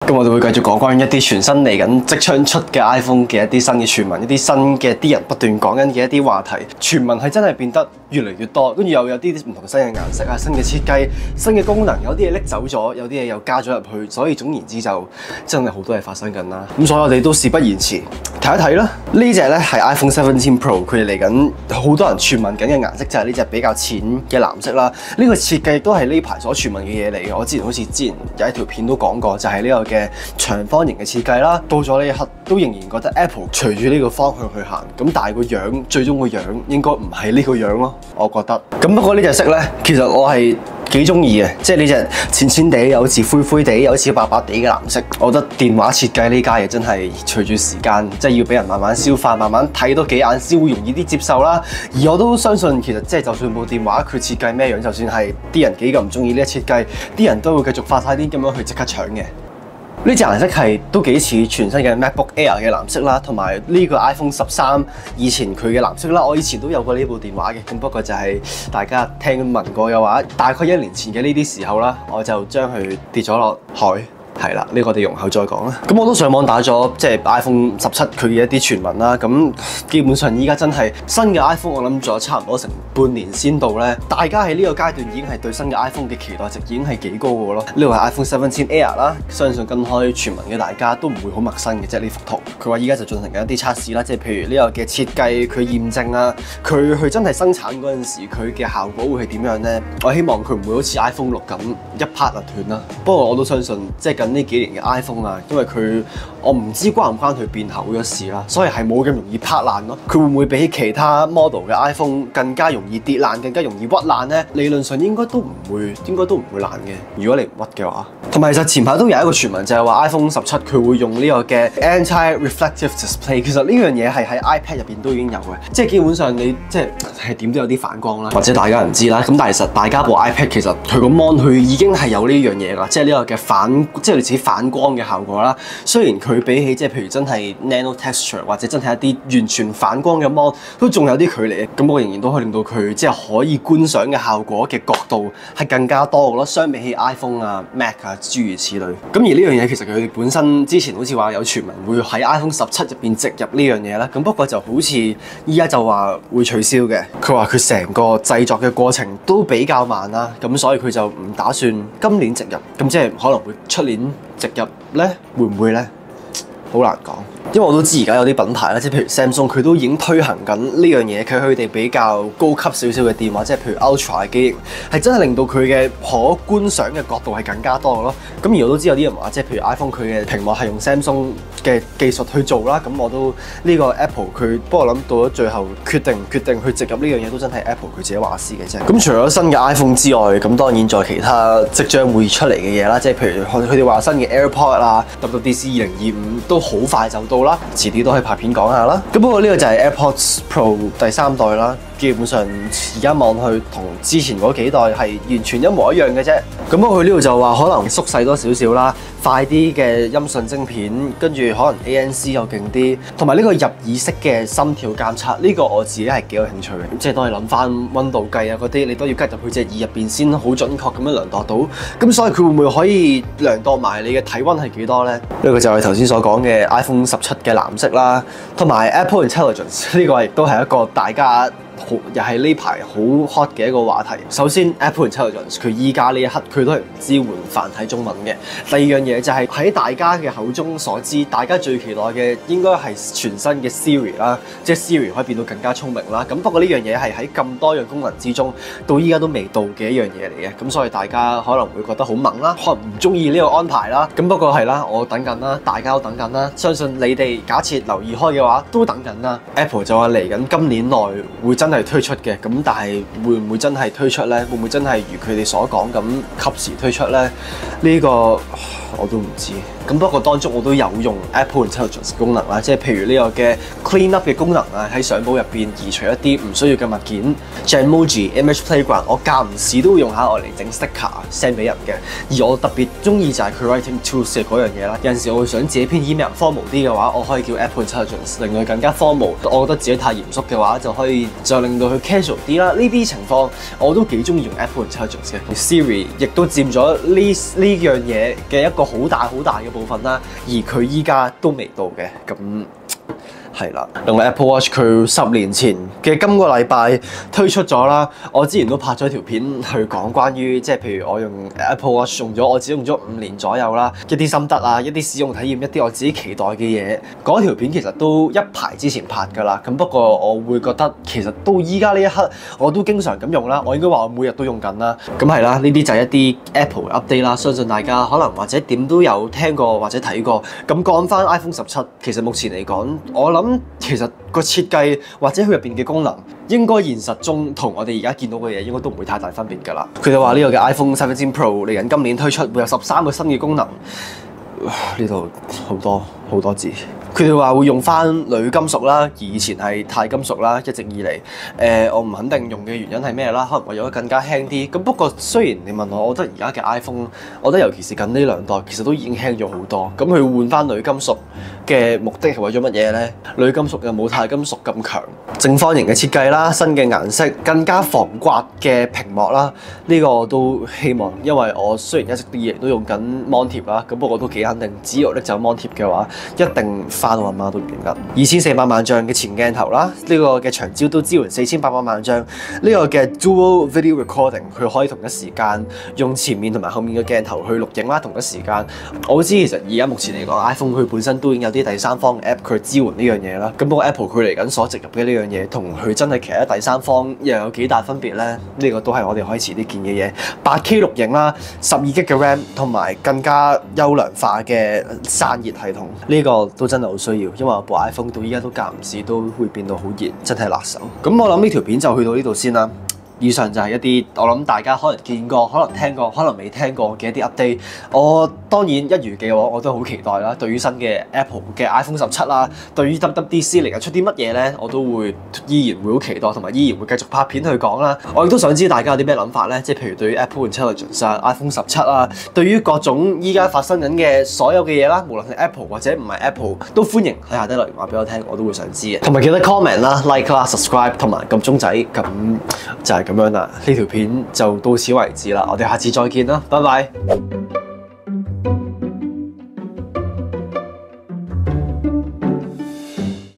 咁我哋會繼續講關於一啲全新嚟緊即將出嘅 iPhone 嘅一啲新嘅傳聞，一啲新嘅啲人不斷講緊嘅一啲話題。傳聞係真係變得越嚟越多，跟住又有啲唔同新嘅顏色啊、新嘅設計、新嘅功能，有啲嘢拎走咗，有啲嘢又加咗入去，所以總言之就真係好多嘢發生緊啦。咁所以我哋都事不宜遲，睇一睇啦。呢隻咧係 iPhone 17 Pro， 佢哋嚟緊好多人傳聞緊嘅顏色就係呢隻比較淺嘅藍色啦。呢個設計亦都係呢排所傳聞嘅嘢嚟嘅。我之前好似有一條片都講過，就係呢個嘅長方形嘅設計啦。到咗呢一刻都仍然覺得 Apple 隨住呢個方向去行，咁但係個樣最終個樣應該唔係呢個樣咯，我覺得。咁不過呢隻色咧，其實我係幾中意嘅，即係呢隻淺淺地，有似灰灰地，有似白白地嘅藍色。我覺得電話設計呢家嘢真係隨住時間，即係要俾人慢慢消化，慢慢睇多幾眼先會容易啲接受啦。而我都相信，其實即係就算部電話佢設計咩樣，就算係啲人幾咁唔中意呢一設計，啲人都會繼續發晒啲咁樣去即刻搶嘅。呢隻顏色係都幾似全新嘅 MacBook Air 嘅藍色啦，同埋呢個 iPhone 13以前佢嘅藍色啦。我以前都有過呢部電話嘅，咁不過就係大家聽聞過嘅話，大概1年前嘅呢啲時候啦，我就將佢跌咗落海。係啦，呢個我哋容後再講啦。咁我都上網打咗即係 iPhone 17佢嘅一啲傳聞啦。咁基本上依家真係新嘅 iPhone， 我諗咗差唔多成半年先到咧。大家喺呢個階段已經係對新嘅 iPhone 嘅期待值已經係幾高嘅咯。呢個係 iPhone 17 Air 啦，相信跟開傳聞嘅大家都唔會好陌生嘅啫。呢幅圖佢話依家就進行緊一啲測試啦，即係譬如呢個嘅設計佢驗證啊，佢真係生產嗰陣時佢嘅效果會係點樣咧？我希望佢唔會好似 iPhone 6咁一拍就斷啦。不過我都相信即係呢幾年嘅 iPhone 啊，因為我唔知關唔關佢變厚咗事啦，所以係冇咁容易拍爛咯。佢會唔會比起其他 model 嘅 iPhone 更加容易跌爛，更加容易屈爛呢？理論上應該都唔會爛嘅。如果你唔屈嘅話，同埋其實前排都有一個傳聞就係話 iPhone 17佢會用呢個嘅 Anti-Reflective Display。其實呢樣嘢係喺 iPad 入邊都已經有嘅，即係基本上你即係點都有啲反光啦，或者大家唔知啦。咁但係其實大家部 iPad 其實佢個 mon 佢已經係有呢樣嘢㗎，即係呢個嘅即係類似反光嘅效果啦。雖然佢比起即係譬如真係 Nano Texture 或者真係一啲完全反光嘅 mon 都仲有啲距離，咁我仍然都可以令到佢即係可以觀賞嘅效果嘅角度係更加多嘅咯。相比起 iPhone 啊、Mac 啊諸如此類。咁而呢樣嘢其實佢哋本身之前好似話有傳聞會喺 iPhone 17入邊植入呢樣嘢啦。咁不過就好似依家就話會取消嘅。佢話佢成個製作嘅過程都比較慢啦，咁所以佢就唔打算今年植入，咁即係可能會出年植入咧，會唔會咧？好難講。因為我都知而家有啲品牌啦，即係譬如 Samsung 佢都已經推行緊呢樣嘢，佢哋比較高級少少嘅電話，即係譬如 Ultra 嘅機型，係真係令到佢嘅可觀賞嘅角度係更加多嘅咯。咁而我都知有啲人話，即係譬如 iPhone 佢嘅屏幕係用 Samsung 嘅技術去做啦，咁我都呢個 Apple 佢，不過我諗到咗最後決定去植入呢樣嘢都真係 Apple 佢自己話事嘅啫。咁除咗新嘅 iPhone 之外，咁當然在其他即將會出嚟嘅嘢啦，即係譬如佢哋話新嘅 AirPod 啊、WWDC 2025都好快就到啦，遲啲都可以拍片講下啦。咁不過呢個就係 AirPods Pro 第3代啦，基本上而家望去同之前嗰幾代係完全一模一樣嘅啫。咁不過佢呢度就話可能縮細多少少啦，快啲嘅音訊晶片，跟住可能 ANC 又勁啲，同埋呢個入耳式嘅心跳監測，呢個我自己係幾有興趣嘅。即係當你諗翻溫度計啊嗰啲，你都要吉入去隻耳入邊先好準確咁樣量度到。咁所以佢會唔會可以量度埋你嘅體溫係幾多呢？呢個就係頭先所講嘅 iPhone 17嘅藍色啦，同埋 Apple Intelligence 呢個亦都係一個大家又係呢排好 hot 嘅一個話題。首先 Apple Intelligence 佢依家呢一刻佢都係唔支援繁體中文嘅。第二樣嘢就係喺大家嘅口中所知，大家最期待嘅應該係全新嘅 Siri 啦，即係 Siri 可以變到更加聰明啦。咁不過呢樣嘢係喺咁多樣功能之中，到依家都未到嘅一樣嘢嚟嘅。咁所以大家可能會覺得好猛啦，可能唔中意呢個安排啦。咁不過係啦，我等緊啦，大家都等緊啦。相信你哋假設留意開嘅話，都等緊啦。Apple 就話嚟緊今年內會真係推出嘅，咁但係會唔會真係推出呢？會唔會真係如佢哋所講咁及時推出呢？呢個我都唔知。咁不過當中我都有用 Apple Intelligence 功能啦，即係譬如呢個嘅 Clean Up 嘅功能啊，喺相簿入邊移除一啲唔需要嘅物件。Genmoji Image Playground 我間唔時都會用下我嚟整 sticker send 俾人嘅，而我特別中意就係佢 Writing Tools 嘅嗰樣嘢啦。有陣時我會想自己篇 email formal 啲嘅話，我可以叫 Apple Intelligence 令佢更加 formal。我覺得自己太嚴肅嘅話，就可以令到佢 casual 啲啦。呢啲情況我都幾中意用 Apple Intelligence 嘅。Siri 亦都佔咗呢樣嘢嘅一個好大嘅部分啦，而佢依家都未到嘅，咁係啦。另外 Apple Watch 佢10年前嘅今個禮拜推出咗啦，我之前都拍咗條片去講關於即係譬如我用 Apple Watch 我只用咗5年左右啦，一啲心得啊，一啲使用體驗，一啲我自己期待嘅嘢。嗰條片其實都一排之前拍㗎啦，咁不過我會覺得其實到依家呢一刻我都經常咁用啦，我應該話我每日都用緊啦。咁係啦，呢啲就係一啲 Apple update 啦，相信大家可能或者點都有聽過或者睇過。咁講翻 iPhone 17，其實目前嚟講，我諗其實個設計或者佢入邊嘅功能，應該現實中同我哋而家見到嘅嘢應該都唔會太大分別㗎啦。佢哋話呢個嘅 iPhone 17 Pro 嚟緊今年推出，會有13個新嘅功能。呢度好多字。佢哋話會用翻鋁金屬啦，而以前係鈦金屬啦，一直以嚟。我唔肯定用嘅原因係咩啦，可能為咗更加輕啲。咁不過雖然你問我，我覺得而家嘅 iPhone， 我覺得尤其是近呢2代，其實都已經輕咗好多。咁佢換翻鋁金屬嘅目的係為咗乜嘢呢？鋁金屬又冇鈦金屬咁強，正方形嘅設計啦，新嘅顏色，更加防刮嘅屏幕啦。呢個我都希望，因為我雖然一直以嚟都用緊芒貼啦，咁不過我都幾肯定，只要拎走芒貼嘅話，一定花到阿媽都唔認得。2400萬像嘅前鏡頭啦，呢個嘅長焦都支援4800萬像。呢個嘅 Dual Video Recording， 佢可以同一時間用前面同埋後面嘅鏡頭去錄影啦，同一時間。我知其實而家目前嚟講 ，iPhone 佢本身都已經有啲第三方嘅 app 佢支援呢樣嘢啦。咁不過 Apple 佢嚟緊所植入嘅呢樣嘢，同佢真係其他第三方又有幾大分別呢？呢個都係我哋可以遲啲見嘅嘢。8K 錄影啦，12GB 嘅 RAM 同埋更加優良化嘅散熱系統，呢個都真係好需要，因為我部 iPhone 到依家都間唔時都會變到好熱，真係辣手。咁我諗呢條片就去到呢度先啦。以上就係一啲我諗大家可能見過、可能聽過、可能未聽過嘅一啲 update。我當然一如既往，我都好期待啦。對於新嘅 Apple 嘅 iPhone 17啦，對於 WWDC 嚟緊出啲乜嘢呢，我都會依然會好期待，同埋依然會繼續拍片去講啦。我亦都想知大家有啲咩諗法呢？即係譬如對於 Apple Intelligence 啊、iPhone 17啊，對於各種依家發生緊嘅所有嘅嘢啦，無論係 Apple 或者唔係 Apple， 都歡迎喺下底留言話俾我聽，我都會想知嘅。同埋記得 comment 啦、like 啦、subscribe 同埋撳鐘仔，咁就係咁樣啦。呢條片就到此為止啦，我哋下次再見啦，拜拜。